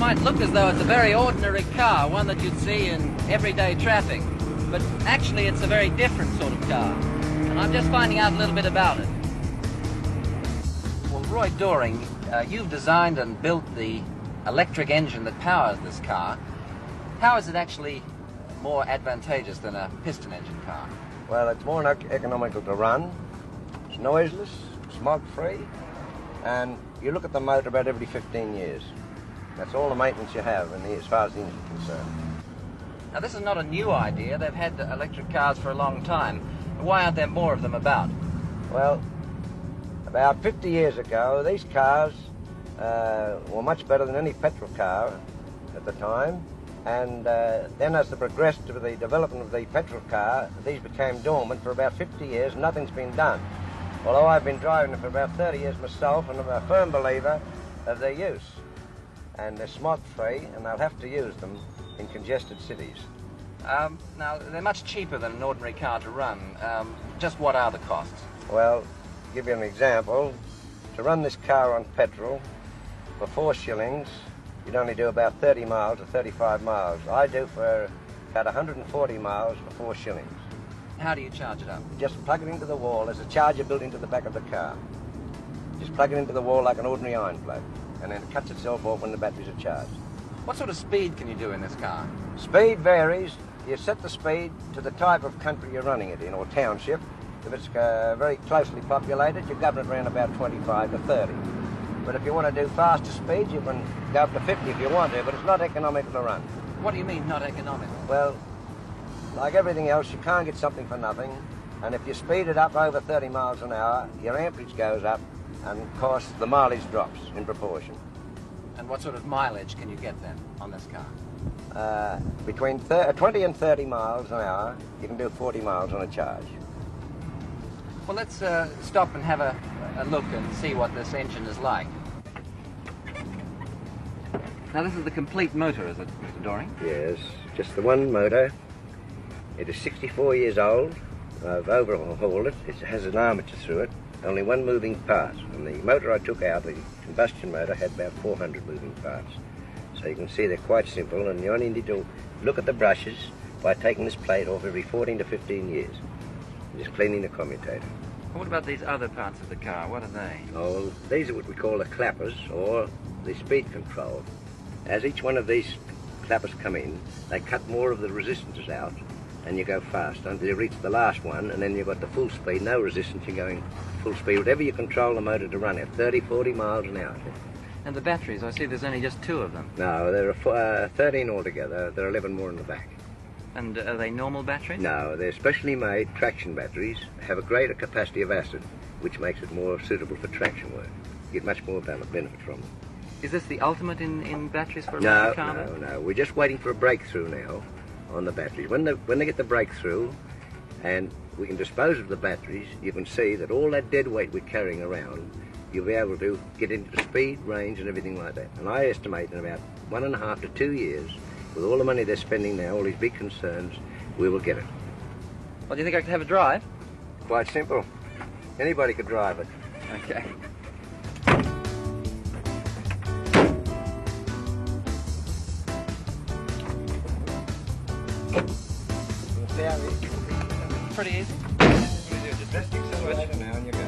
might look as though it's a very ordinary car, one that you'd see in everyday traffic, but actually it's a very different sort of car, and I'm just finding out a little bit about it. Well, Roy Doring, you've designed and built the electric engine that powers this car. How is it actually more advantageous than a piston engine car? Well, it's more economical to run, it's noiseless, smog-free, and you look at the motor about every 15 years. That's all the maintenance you have as far as the engine is concerned. Now, this is not a new idea. They've had electric cars for a long time. Why aren't there more of them about? Well, about 50 years ago, these cars were much better than any petrol car at the time. And then as they progressed to the development of the petrol car, these became dormant for about 50 years and nothing's been done. Although I've been driving them for about 30 years myself, and I'm a firm believer of their use. And they're smog-free, and they'll have to use them in congested cities. Now, they're much cheaper than an ordinary car to run. Just what are the costs? Well, to give you an example, to run this car on petrol for 4 shillings, you'd only do about 30 miles or 35 miles. I do for about 140 miles for 4 shillings. How do you charge it up? Just plug it into the wall. There's a charger built into the back of the car. Just plug it into the wall like an ordinary iron plug, and then it cuts itself off when the batteries are charged. What sort of speed can you do in this car? Speed varies. You set the speed to the type of country you're running it in, or township. If it's very closely populated, you govern it around about 25 to 30. But if you want to do faster speeds, you can go up to 50 if you want to, but it's not economical to run. What do you mean, not economical? Well, like everything else, you can't get something for nothing. And if you speed it up over 30 miles an hour, your amperage goes up, and of course the mileage drops in proportion. And what sort of mileage can you get then on this car? Between 20 and 30 miles an hour, you can do 40 miles on a charge. Well, let's stop and have a look and see what this engine is like. Now, this is the complete motor, is it, Mr. Doring? Yes, just the one motor. It is 64 years old. I've overhauled it. It has an armature through it, only one moving part. And the motor I took out, the combustion motor, had about 400 moving parts. So you can see they're quite simple, and you only need to look at the brushes by taking this plate off every 14 to 15 years. Just cleaning the commutator. What about these other parts of the car? What are they? Oh, these are what we call the clappers, or the speed control. As each one of these clappers come in, they cut more of the resistances out, and you go fast until you reach the last one, and then you've got the full speed, no resistance, you're going full speed, whatever you control the motor to run at, 30, 40 miles an hour. And the batteries, I see there's only just 2 of them. No, there are 13 altogether. There are 11 more in the back. And are they normal batteries? No, they're specially made traction batteries, have a greater capacity of acid, which makes it more suitable for traction work. You get much more benefit from them. Is this the ultimate in batteries for a electric car? No. We're just waiting for a breakthrough now on the batteries. When they get the breakthrough and we can dispose of the batteries, you can see that all that dead weight we're carrying around, you'll be able to get into the speed, range and everything like that. And I estimate in about 1.5 to 2 years, with all the money they're spending now, all these big concerns, we will get it. Well, do you think I could have a drive? Quite simple. Anybody could drive it. Okay. See how easy it will be? Pretty easy. Just press the accelerator now and you go.